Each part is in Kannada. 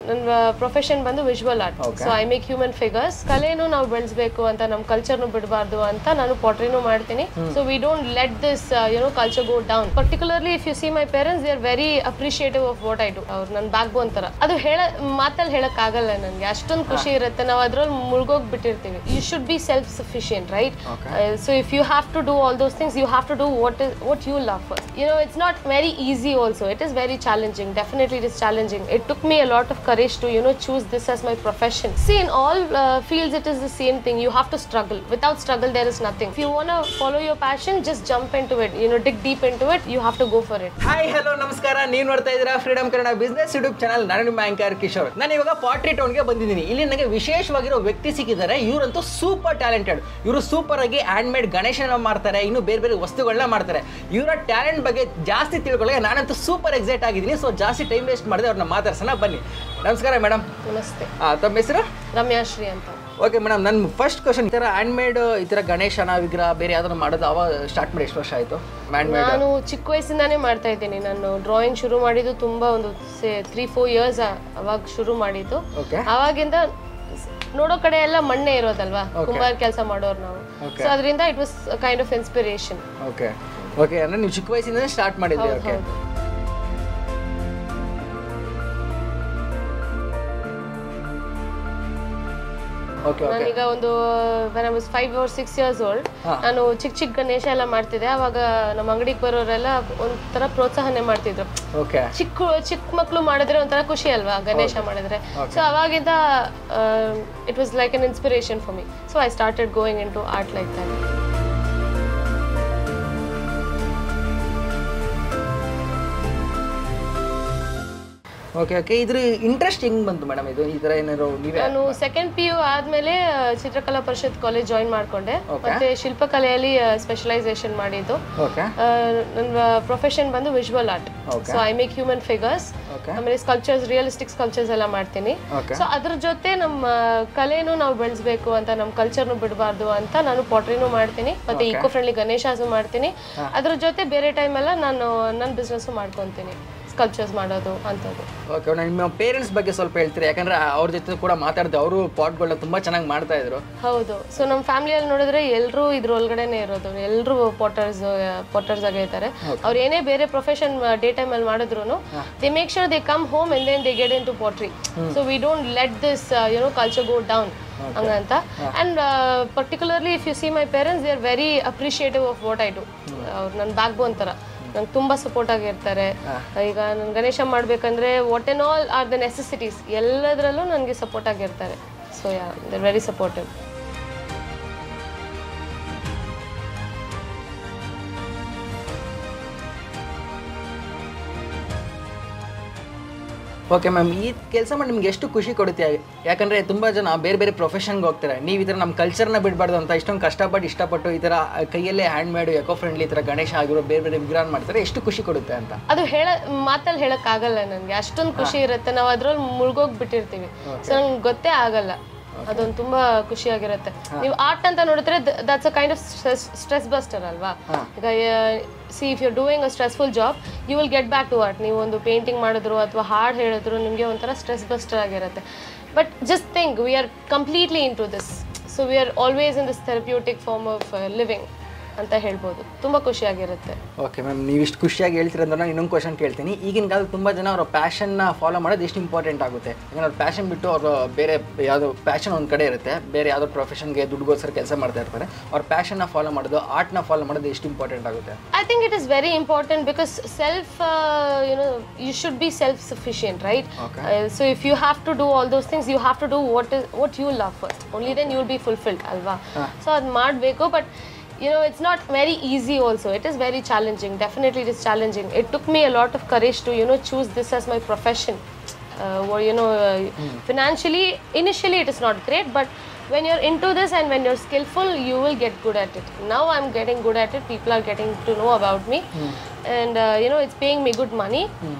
ನನ್ನ ಪ್ರೊಫೆಷನ್ ಬಂದು visual art. So I make human figures. ಕಲೆನೂ ನಾವು ಬೆಳೆಸಬೇಕು ಅಂತ, ನಮ್ಮ ಕಲ್ಚರ್ನು ಬಿಡಬಾರ್ದು ಅಂತ ನಾನು ಪಾಟ್ರಿನೂ ಮಾಡ್ತೀನಿ. So we don't let this culture go down. Particularly if you see my parents, they are very appreciative of what I do. ಅವ್ರು ನನ್ನ ಬ್ಯಾಕ್ ಬೋನ್ ತರ. ಅದು ಮಾತಲ್ಲಿ ಹೇಳಕ್ ಆಗಲ್ಲ ನನಗೆ, ಅಷ್ಟೊಂದು ಖುಷಿ ಇರುತ್ತೆ. ನಾವು ಅದ್ರಲ್ಲಿ ಮುಳುಗೋಗ್ಬಿಟ್ಟಿರ್ತೀವಿ. You should be self sufficient, right? So if you have to do all those things, you have to do what you love first. It's not very easy also. It is very challenging. Definitely it is challenging. It took me a lot of courage to choose this as my profession. See, in all fields it is the same thing. You have to struggle. Without struggle there is nothing. If you want to follow your passion, just jump into it. Dig deep into it. You have to go for it. Hi, hello, ನಮಸ್ಕಾರ. ನೀವು ನೋಡ್ತಾ ಇದ್ದೀರಾ freedom Kannada business YouTube channel. ನಾನು ನಿಮ್ಮ ಆಂಕರ್ ಕಿಶೋರ್. ನಾನು ಇವಾಗ ಪಾಟ್ರಿ ಟೌನ್ಗೆ ಬಂದಿದ್ದೀನಿ. ಇಲ್ಲಿ ನನಗೆ ವಿಶೇಷವಾಗಿರೋ ವ್ಯಕ್ತಿ ಸಿಕ್ಕಿದ್ದಾರೆ. ಇವರಂತೂ ಸೂಪರ್ ಟ್ಯಾಲೆಂಟೆಡ್. ಇವರು ಸೂಪರ್ ಆಗಿ ಹ್ಯಾಂಡ್ ಮೇಡ್ ಗಣೇಶನ ಮಾಡ್ತಾರೆ, ಇನ್ನು ಬೇರೆ ಬೇರೆ ವಸ್ತುಗಳನ್ನ ಮಾಡ್ತಾರೆ. ಇವರ ಟ್ಯಾಲೆಂಟ್ ಬಗ್ಗೆ ಜಾಸ್ತಿ ತಿಳ್ಕೊಳ್ಳೋಕೆ ನಾನಂತೂ ಸೂಪರ್ ಎಕ್ಸೈಟ್ ಆಗಿದ್ದೀನಿ. ಸೊ ಜಾಸ್ತಿ ಟೈಮ್ ವೇಸ್ಟ್ ಮಾಡಿದೆ, ಅವ್ರನ್ನ ಮಾತಾಡ್ಸೋಣ ಬನ್ನಿ. ನಮಸ್ಕಾರ ಮೇಡಮ್. ನಮಸ್ತೆ. ತಮ್ಮ ಹೆಸರು? ರಮ್ಯಾಶ್ರೀ ಅಂತ. ಓಕೆ ಮೇಡಮ್, ನನ್ನ ಫಸ್ಟ್ ಕ್ವಶನ್, ಈ ಥರ ಹ್ಯಾಂಡ್ ಮೇಡ್ ಈ ಥರ ಗಣೇಶನ ವಿಗ್ರಹ ಬೇರೆ ಯಾವ್ದಾದ್ರು ಮಾಡೋದು ಅವಾಗ ಸ್ಟಾರ್ಟ್ ಮಾಡಿ ಎಷ್ಟು ವರ್ಷ ಆಯಿತು? ನಾನು ಚಿಕ್ಕ ವಯಸ್ಸಿಂದಾನೇ ಮಾಡ್ತಾ ಇದ್ದೀನಿ. ನಾನು ಡ್ರಾಯಿಂಗ್ ಶುರು ಮಾಡಿದ್ದು ತುಂಬಾ ಒಂದು 3-4 ಇಯರ್ಸ್ ಅವಾಗ ಶುರು ಮಾಡಿದ್ದು. ಅವಾಗಿಂದ ನೋಡೋ ಕಡೆ ಎಲ್ಲ ಮಣ್ಣೆ ಇರೋದಲ್ವಾ, ಕುಂಬಾರ ಕೆಲಸ ಮಾಡೋರು ನಾವು. ಸೊ ಅದರಿಂದ it was kind of inspiration. Okay okay, ಅಂದ್ರೆ ನೀವು ಚಿಕ್ಕ ವಯಸ್ಸಿಂದ ಸ್ಟಾರ್ಟ್ ಮಾಡಿದ್ರಿ. ಓಕೆ ನಾನೀಗ ಒಂದು when I was 5 or 6 years old, ನಾನು ಚಿಕ್ಕ ಗಣೇಶ ಎಲ್ಲ ಮಾಡ್ತಿದ್ದೆ. ಅವಾಗ ನಮ್ಮ ಅಂಗಡಿಗೆ ಬರೋರೆಲ್ಲ ಒಂಥರ ಪ್ರೋತ್ಸಾಹನೆ ಮಾಡ್ತಿದ್ರು. ಚಿಕ್ಕ ಮಕ್ಕಳು ಮಾಡಿದ್ರೆ ಒಂಥರ ಖುಷಿ ಅಲ್ವಾ ಗಣೇಶ ಮಾಡಿದ್ರೆ. ಸೊ ಅವಾಗಿಂದ it was like an inspiration for me. So I started going into art like that. Okay okay, ಇದ್ರ ಇಂಟ್ರೆಸ್ಟ್ ಹೆಂಗ್ ಬಂತು ಮೇಡಮ್? ಇದು ಈ ತರ ಏನಾದ್ರು ನಾನು ಸೆಕೆಂಡ್ PU ಆದ್ಮೇಲೆ ಚಿತ್ರಕಲಾ ಪರಿಷತ್ ಕಾಲೇಜ್ ಜಾಯಿನ್ ಮಾಡ್ಕೊಂಡೆ. ಮತ್ತೆ ಶಿಲ್ಪಕಲೆಯಲ್ಲಿ ಸ್ಪೆಷಲೈಸೇಷನ್ ಮಾಡಿದ್ದು. ನನ್ನ ಪ್ರೊಫೆಷನ್ ಬಂದು visual art. So I make human figures, ಆಮೇಲೆ ಸ್ಕಲ್ಪ್ಚರ್ಸ್, ರಿಯಲಿಸ್ಟಿಕ್ ಸ್ಕಲ್ಪ್ಚರ್ಸ್ ಎಲ್ಲ ಮಾಡ್ತೀನಿ. ಸೊ ಅದ್ರ ಜೊತೆ ನಮ್ಮ ಕಲೆನೂ ನಾವು ಬೆಳೆಸಬೇಕು ಅಂತ, ನಮ್ಮ ಕಲ್ಚರ್ನು ಬಿಡಬಾರ್ದು ಅಂತ ನಾನು ಪಾಟ್ರಿನೂ ಮಾಡ್ತೀನಿ. ಮತ್ತೆ ಈಕೋ ಫ್ರೆಂಡ್ಲಿ ಗಣೇಶಾಸು ಮಾಡ್ತೀನಿ. ಅದ್ರ ಜೊತೆ ಬೇರೆ ಟೈಮ್ ಎಲ್ಲ ನಾನು ನನ್ನ ಬಿಸ್ನೆಸ್ ಮಾಡ್ಕೊಂತೀನಿ, ಸ್ಕಲ್ಪ್ಚರ್ಸ್ ಮಾಡೋದು ಅಂತದ್ದು. ಓಕೆ, ನಿಮ್ಮ ಪೇರೆಂಟ್ಸ್ ಬಗ್ಗೆ ಸ್ವಲ್ಪ ಹೇಳ್ತೀರಿ? ಯಾಕಂದ್ರೆ ಅವ್ರ ಜೊತೆ ಕೂಡ ಮಾತಾಡಿದೆ, ಅವರು ಪಾಟ್ಗಳನ್ನ ತುಂಬಾ ಚೆನ್ನಾಗಿ ಮಾಡ್ತಾ ಇದ್ರು. ಹೌದು. ಸೊ ನಮ್ಮ ಫ್ಯಾಮಿಲಿಯಲ್ಲಿ ನೋಡಿದ್ರೆ ಎಲ್ಲರೂ ಇದ್ರೊಳಗಡೆನೆ ಇರೋದು, ಎಲ್ಲರೂ ಪಾಟರ್ಸ್ ಆಗಿರ್ತಾರೆ. ಅವ್ರು ಏನೇ ಬೇರೆ ಪ್ರೊಫೆಷನ್ ಡೇ ಟೈಮ್ ಅಲ್ಲಿ ಮಾಡಿದ್ರು, they make sure they come home and then they get into pottery. So we don't let this culture go down ಹಂಗಂತ. And particularly if you see my parents, they are very appreciative of what I do. ಅವ್ರು ನನ್ನ ಬ್ಯಾಕ್ ಬೋನ್ ತರ ನಂಗೆ ತುಂಬಾ ಸಪೋರ್ಟ್ ಆಗಿರ್ತಾರೆ. ಈಗ ನಾನು ಗಣೇಶ ಮಾಡ್ಬೇಕಂದ್ರೆ what on all are the necessities ಎಲ್ಲದರಲ್ಲೂ ನನಗೆ ಸಪೋರ್ಟ್ ಆಗಿರ್ತಾರೆ. So yeah, they are very supportive. Okay ma'am, ಈ ಕೆಲಸ ಮಾಡಿ ನಿಮ್ಗೆ ಎಷ್ಟು ಖುಷಿ ಕೊಡುತ್ತೆ? ಯಾಕಂದರೆ ತುಂಬ ಜನ ಬೇರೆ ಬೇರೆ ಪ್ರೊಫೆಷನ್ಗೆ ಹೋಗ್ತಾರೆ. ನೀವು ಈ ಥರ ನಮ್ಮ ಕಲ್ಚರ್ನ ಬಿಡಬಾರ್ದು ಅಂತ ಇಷ್ಟೊಂದು ಇಷ್ಟಪಟ್ಟು ಈ ಥರ ಕೈಯಲ್ಲೇ ಹ್ಯಾಂಡ್ ಮೇಡ್ ಎಕೋ ಫ್ರೆಂಡ್ಲಿ ಈ ಥರ ಗಣೇಶ ಆಗಿರೋ ಬೇರೆ ಬೇರೆ ವಿಗ್ರಹ ಮಾಡ್ತಾರೆ. ಎಷ್ಟು ಖುಷಿ ಕೊಡುತ್ತೆ ಅಂತ ಅದು ಮಾತಲ್ಲಿ ಹೇಳೋಕ್ಕಾಗಲ್ಲ ನನಗೆ, ಅಷ್ಟೊಂದು ಖುಷಿ ಇರುತ್ತೆ. ನಾವು ಅದ್ರಲ್ಲಿ ಮುಳುಗೋಗ್ಬಿಟ್ಟಿರ್ತೀವಿ. ಸೊ ನಂಗೆ ಗೊತ್ತೇ ಆಗಲ್ಲ. ಅದೊಂದು ತುಂಬಾ ಖುಷಿಯಾಗಿರುತ್ತೆ. ನೀವು ಆರ್ಟ್ ಅಂತ ನೋಡಿದ್ರೆ that's a kind of stress buster ಅಲ್ವಾ. ಈಗ see if you are doing a stressful job, you will get back to art. ನೀವು ಒಂದು ಪೇಂಟಿಂಗ್ ಮಾಡಿದ್ರು ಅಥವಾ ಹಾಡು ಹೇಳಿದ್ರು ನಿಮಗೆ ಒಂಥರ ಸ್ಟ್ರೆಸ್ ಬಸ್ಟರ್ ಆಗಿರುತ್ತೆ. But just think, we are completely into this. So we are always in this therapeutic form of living ಅಂತ ಹೇಳ್ಬೋದು. ತುಂಬ ಖುಷಿಯಾಗಿರುತ್ತೆ. ಓಕೆ ಮ್ಯಾಮ್, ನೀವು ಇಷ್ಟು ಖುಷಿಯಾಗಿ ಹೇಳ್ತಿರೋದ್ರೆ ನಾನು ಇನ್ನೊಂದು ಕ್ವಶನ್ ಕೇಳ್ತೀನಿ. ಈಗಿನ ಕಾಲದಲ್ಲಿ ತುಂಬ ಜನ ಅವರ ಪ್ಯಾಷನ್ನ ಫಾಲೋ ಮಾಡೋದು ಎಷ್ಟು ಇಂಪಾರ್ಟೆಂಟ್ ಆಗುತ್ತೆ? ಯಾಕಂದ್ರೆ ಅವ್ರ ಪ್ಯಾಷನ್ ಬಿಟ್ಟು ಅವರು ಬೇರೆ ಯಾವುದೋ ಪ್ಯಾಷನ್ ಒಂದು ಕಡೆ ಇರುತ್ತೆ, ಬೇರೆ ಯಾವುದೋ ಪ್ರೊಫೆಷನ್ಗೆ ದುಡ್ಡುಗೋಸ್ಕರ ಕೆಲಸ ಮಾಡ್ತಾ ಇರ್ತಾರೆ. ಅವ್ರ ಪ್ಯಾಷನ್ನ ಫಾಲೋ ಮಾಡೋದು, ಆರ್ಟ್ನ ಫಾಲೋ ಮಾಡೋದು ಎಷ್ಟು ಇಂಪಾರ್ಟೆಂಟ್ ಆಗುತ್ತೆ? I think it is very important because self you should be self sufficient, right? So if you have to do all those things, you have to do what you love first. Only then you will be fulfilled ಅಲ್ವಾ. ಸೊ ಅದು ಮಾಡಬೇಕು. But it's not very easy also. It is very challenging. Definitely it is challenging. It took me a lot of courage to choose this as my profession. Financially initially it is not great, but when you're into this and when you're skillful, you will get good at it. Now I'm getting good at it. People are getting to know about me. And it's paying me good money.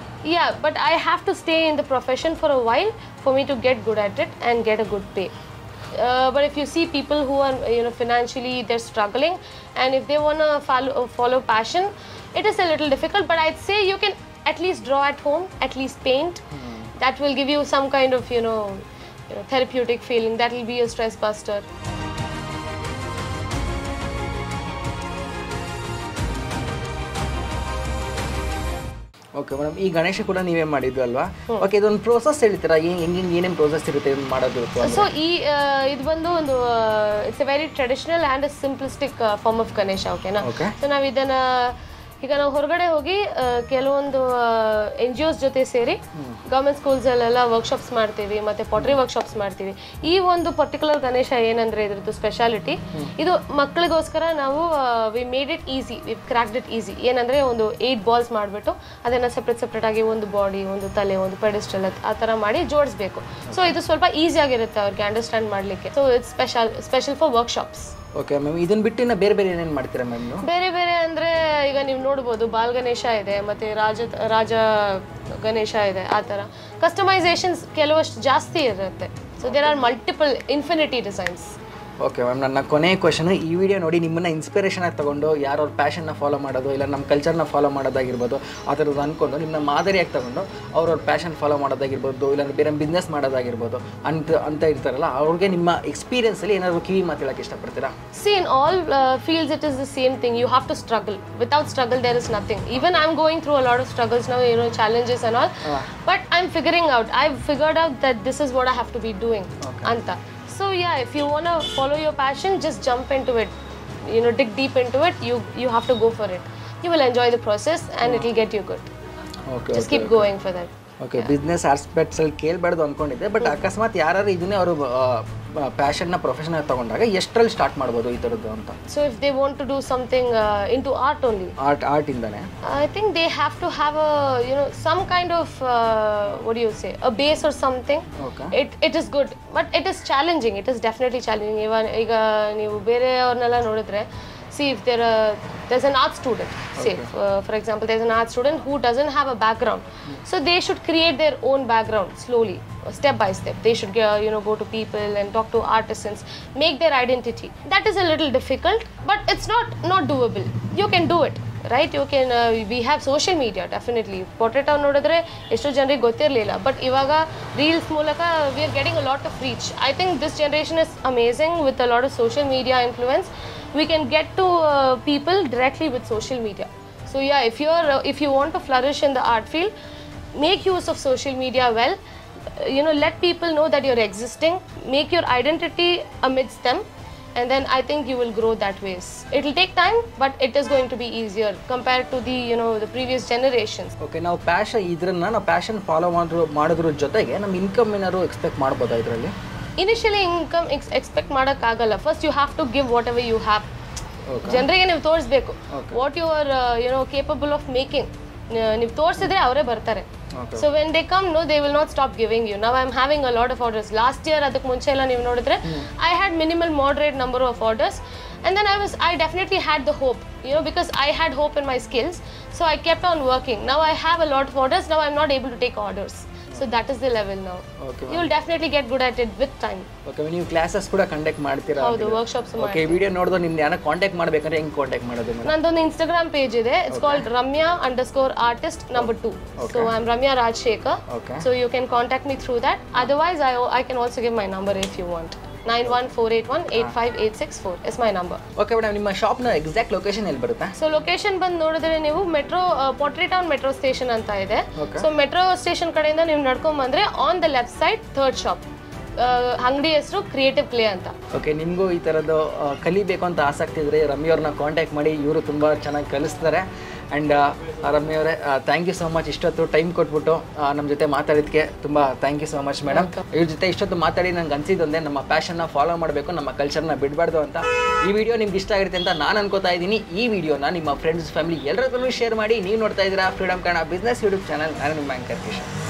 Yeah, but I have to stay in the profession for a while for me to get good at it and get a good pay. But if you see people who are financially they're struggling, and if they want to follow passion, it is a little difficult. But I'd say you can at least draw at home, at least paint. that will give you some kind of, therapeutic feeling. That will be a stress buster. Okay madam, ಈ ಗಣೇಶ ಕೂಡ ನೀವೇ ಮಾಡಿದ್ದು ಅಲ್ವಾ? ಓಕೆ, ಇದೊಂದು ಪ್ರೋಸೆಸ್ ಹೇಳ್ತೀರಾ, ಏನೇನು ಪ್ರೋಸೆಸ್ ಇರುತ್ತೆ ಮಾಡೋದು? ಸೊ ಇದು ಬಂದು ಒಂದು it's a very traditional and simplistic form of Ganesha. ಓಕೆನಾ? ಸೊ ನಾವು ಇದನ್ನು ಈಗ ನಾವು ಹೊರಗಡೆ ಹೋಗಿ ಕೆಲವೊಂದು NGOs ಜೊತೆ ಸೇರಿ ಗೌರ್ಮೆಂಟ್ ಸ್ಕೂಲ್ಸಲ್ಲೆಲ್ಲ ವರ್ಕ್ಶಾಪ್ಸ್ ಮಾಡ್ತೀವಿ, ಮತ್ತು ಪಾಟ್ರಿ ವರ್ಕ್ಶಾಪ್ಸ್ ಮಾಡ್ತೀವಿ. ಈ ಒಂದು ಪರ್ಟಿಕ್ಯುಲರ್ ಗಣೇಶ ಏನಂದರೆ ಇದ್ರದ್ದು ಸ್ಪೆಷಾಲಿಟಿ, ಇದು ಮಕ್ಕಳಿಗೋಸ್ಕರ ನಾವು we made it easy, we cracked it easy. ಏನಂದರೆ ಒಂದು 8 ಬಾಲ್ಸ್ ಮಾಡಿಬಿಟ್ಟು ಅದನ್ನು ಸಪ್ರೇಟಾಗಿ ಒಂದು ಬಾಡಿ, ಒಂದು ತಲೆ, ಒಂದು ಪೆಡೆಸ್ಟಲ್ ಆ ಥರ ಮಾಡಿ ಜೋಡಿಸ್ಬೇಕು. ಸೊ ಇದು ಸ್ವಲ್ಪ ಈಸಿಯಾಗಿರುತ್ತೆ ಅವ್ರಿಗೆ ಅಂಡರ್ಸ್ಟ್ಯಾಂಡ್ ಮಾಡಲಿಕ್ಕೆ. So it's special for workshops. Okay ma'am, ಇದನ್ನ ಬಿಟ್ಟು ಇನ್ನು ಬೇರೆ ಏನೇನು ಮಾಡ್ತೀರಾ ಮ್ಯಾಮ್? ಬೇರೆ ಅಂದರೆ ಈಗ ನೀವು ನೋಡ್ಬೋದು ಬಾಲ್ ಗಣೇಶ ಇದೆ, ಮತ್ತು ರಾಜ ಗಣೇಶ ಇದೆ. ಆ ಥರ ಕಸ್ಟಮೈಸೇಷನ್ಸ್ ಕೆಲವಷ್ಟು ಜಾಸ್ತಿ ಇರುತ್ತೆ. So there are multiple infinity designs. Okay ma'am, ನನ್ನ ಕೊನೆಯ ಕ್ವಶನ್, ಈ ವಿಡಿಯೋ ನೋಡಿ ನಿಮ್ಮನ್ನು ಇನ್ಸ್ಪಿರೇಷನ್ ಆಗಿ ತೊಗೊಂಡು ಯಾರು ಅವ್ರ ಪ್ಯಾಷನ್ನ ಫಾಲೋ ಮಾಡೋದು, ಇಲ್ಲ ನಮ್ಮ ಕಲ್ಚರ್ನ ಫಾಲೋ ಮಾಡೋದಾಗಿರ್ಬೋದು, ಆ ಥರದ್ದು ಅಂದ್ಕೊಂಡು ನಿಮ್ಮನ್ನ ಮಾದರಿಯಾಗಿ ತೊಗೊಂಡು ಅವ್ರವ್ರ ಪ್ಯಾಷನ್ ಫಾಲೋ ಮಾಡೋದಾಗಿರ್ಬೋದು, ಇಲ್ಲ ಬೇರೆ ಬಿಸ್ನೆಸ್ ಮಾಡೋದಾಗಿರ್ಬೋದು ಅಂತ ಇರ್ತಾರಲ್ಲ, ಅವ್ರಿಗೆ ನಿಮ್ಮ ಎಕ್ಸ್ಪೀರಿಯನ್ಸಲ್ಲಿ ಏನಾದರೂ ಕಿವಿ ಮಾತು ಹೇಳೋಕ್ಕೆ ಇಷ್ಟಪಡ್ತೀರಾ? See, in all fields it is the same thing. You have to struggle. Without struggle there is nothing. Even I'm going through a lot of struggles now, challenges and all, but I'm figuring out, I've figured out that this is what I have to be doing. Anta. So yeah, if you want to follow your passion, just jump into it, dig deep into it. You have to go for it. You will enjoy the process and it will get you good. Just keep going for that. Okay, business ಆಸ್ಪೆಕ್ಟ್ಸಲ್ಲಿ ಕೇಳಬಾರ್ದು ಅಂದ್ಕೊಂಡಿದ್ದೆ, ಬಟ್ ಅಕಸ್ಮಾತ್ ಯಾರು ಇದನ್ನೇ ಅವರು ಪ್ಯಾಷನ್ನ ಪ್ರೊಫೆಷನ್ ಆಗಿ ತಗೊಂಡಾಗ ಎಷ್ಟರಲ್ಲಿ ಸ್ಟಾರ್ಟ್ ಮಾಡ್ಬೋದು ಈ ಥರದ್ದು ಅಂತ? So if they want to do something into art only, art ಇಂದಾನೆ, I think they have to have some kind of what do you say, a base or something. It is good, but it is challenging. It is definitely challenging. ಈಗ ನೀವು ಬೇರೆಯವ್ರನ್ನೆಲ್ಲ ನೋಡಿದ್ರೆ, see if there's an art student, say for example there's an art student who doesn't have a background, so they should create their own background slowly, step by step. They should go to people and talk to artisans, make their identity. That is a little difficult, but it's not doable. You can do it, right? You can we have social media, definitely. Portrait ನೋಡಿದ್ರೆ ಎಷ್ಟು ಜನರಿಗೆ ಗೊತ್ತಿರಲಿಲ್ಲ, ಬಟ್ ಇವಾಗ ರೀಲ್ಸ್ ಮೂಲಕ we are getting a lot of reach. I think this generation is amazing with a lot of social media influence. We can get to people directly with social media. So yeah, if you want to flourish in the art field, make use of social media well. Let people know that you're existing, make your identity amidst them, and then I think you will grow that ways. It will take time, but it is going to be easier compared to the previous generations. Okay, ನಾವು ಪ್ಯಾಷನ್ ಫಾಲೋ ಮಾಡೋದ್ರ ಜೊತೆಗೆ ನಮ್ಮ ಇನ್ಕಮ್ ಏನಾದ್ರು ಎಕ್ಸ್ಪೆಕ್ಟ್ ಮಾಡ್ಬೋದಾ ಇದರಲ್ಲಿ? Initially income expect ಮಾಡೋಕ್ಕಾಗಲ್ಲ. First you have to give whatever you have. ಜನರಿಗೆ ನೀವು ತೋರಿಸ್ಬೇಕು what you are capable of making. ನೀವು ತೋರಿಸಿದ್ರೆ ಅವರೇ ಬರ್ತಾರೆ. So when they come, they will not stop giving you. Now I'm having a lot of orders. Last year ಅದಕ್ಕೆ ಮುಂಚೆ ಎಲ್ಲ ನೀವು ನೋಡಿದ್ರೆ I had minimal moderate number of orders, and then I definitely had the hope, because I had hope in my skills, so I kept on working. Now I have a lot of orders. Now I'm not able to take orders. So that is the level now. You will definitely get good at it with time. Okay, when you classes ಕೂಡ ಕಂಡಕ್ಟ್ ಮಾಡ್ತೀರಾ? ಹೌದು, ವರ್ಕ್ಶಾಪ್ಸ್ ಮಾಡ್ತೀವಿ. Okay, ವಿಡಿಯೋ ನೋಡಿದ್ರೆ ನಿಮ್ಮನ್ನ ಯಾರು ಕಾಂಟ್ಯಾಕ್ಟ್ ಮಾಡಬೇಕಂದ್ರೆ ಹೆಂಗೆ ಕಾಂಟ್ಯಾಕ್ಟ್ ಮಾಡೋದು? ನಂದೊಂದು Instagram page ಇದೆ. It's called Ramya_artist number 2. So I'm Ramya Rajshekhar. So you can contact me through that. Otherwise I can also give my number if you want. 9148185864 is my number. Okay madam, ನಿಮ್ಮ ಶಾಪ್ ನ ಎಕ್ಸಾಕ್ಟ್ ಲೊಕೇಶನ್ ಎಲ್ಲಿ ಬರುತ್ತೆ? ಸೊ ಲೊಕೇಶನ್ ಬಂದು ನೋಡಿದ್ರೆ ನೀವು ಮೆಟ್ರೋ ಪೊಟ್ರಿ ಟೌನ್ ಮೆಟ್ರೋ ಸ್ಟೇಷನ್ ಅಂತ ಇದೆ. ಸೊ ಮೆಟ್ರೋ ಸ್ಟೇಷನ್ ಕಡೆಯಿಂದ ನೀವು ನಡ್ಕೊಂಡ್ ಬಂದ್ರೆ on the left side 3rd shop. ಅಂಗಡಿ ಹೆಸರು ಕ್ರಿಯೇಟಿವ್ ಕ್ಲೇ ಅಂತ. ಓಕೆ, ನಿಮಗೂ ಈ ಥರದ್ದು ಕಲಿಬೇಕು ಅಂತ ಆಸಕ್ತಿ ಇದ್ರೆ ರಮ್ಯವ್ರನ್ನ ಕಾಂಟ್ಯಾಕ್ಟ್ ಮಾಡಿ. ಇವರು ತುಂಬ ಚೆನ್ನಾಗಿ ಕಲಿಸ್ತಾರೆ. ಆ್ಯಂಡ್ ರಮ್ಯವರೇ, ಥ್ಯಾಂಕ್ ಯು ಸೋ ಮಚ್. ಇಷ್ಟೊತ್ತು ಟೈಮ್ ಕೊಟ್ಬಿಟ್ಟು ನಮ್ಮ ಜೊತೆ ಮಾತಾಡಿದ್ದಕ್ಕೆ ತುಂಬ thank you so much madam. ಇವ್ರ ಜೊತೆ ಇಷ್ಟೊತ್ತು ಮಾತಾಡಿ ನಂಗೆ ಅನ್ಸಿದ್ದೊಂದೇ, ನಮ್ಮ ಪ್ಯಾಷನ್ನ ಫಾಲೋ ಮಾಡಬೇಕು, ನಮ್ಮ ಕಲ್ಚರ್ನ ಬಿಡಬಾರ್ದು ಅಂತ. ಈ ವಿಡಿಯೋ ನಿಮ್ಗೆ ಇಷ್ಟ ಆಗಿರುತ್ತೆ ಅಂತ ನಾನು ಅನ್ಕೋತಾ ಇದ್ದೀನಿ. ಈ ವಿಡಿಯೋನ ನಿಮ್ಮ ಫ್ರೆಂಡ್ಸ್, ಫ್ಯಾಮಿಲಿ ಎಲ್ಲರಲ್ಲೂ ಶೇರ್ ಮಾಡಿ. ನೀವು ನೋಡ್ತಾ ಇದ್ದೀರಾ freedom Kannada business YouTube channel. ನಾನು ನಿಮ್ಮ ಆಂಕರ್ ಕಿಶೋರ್.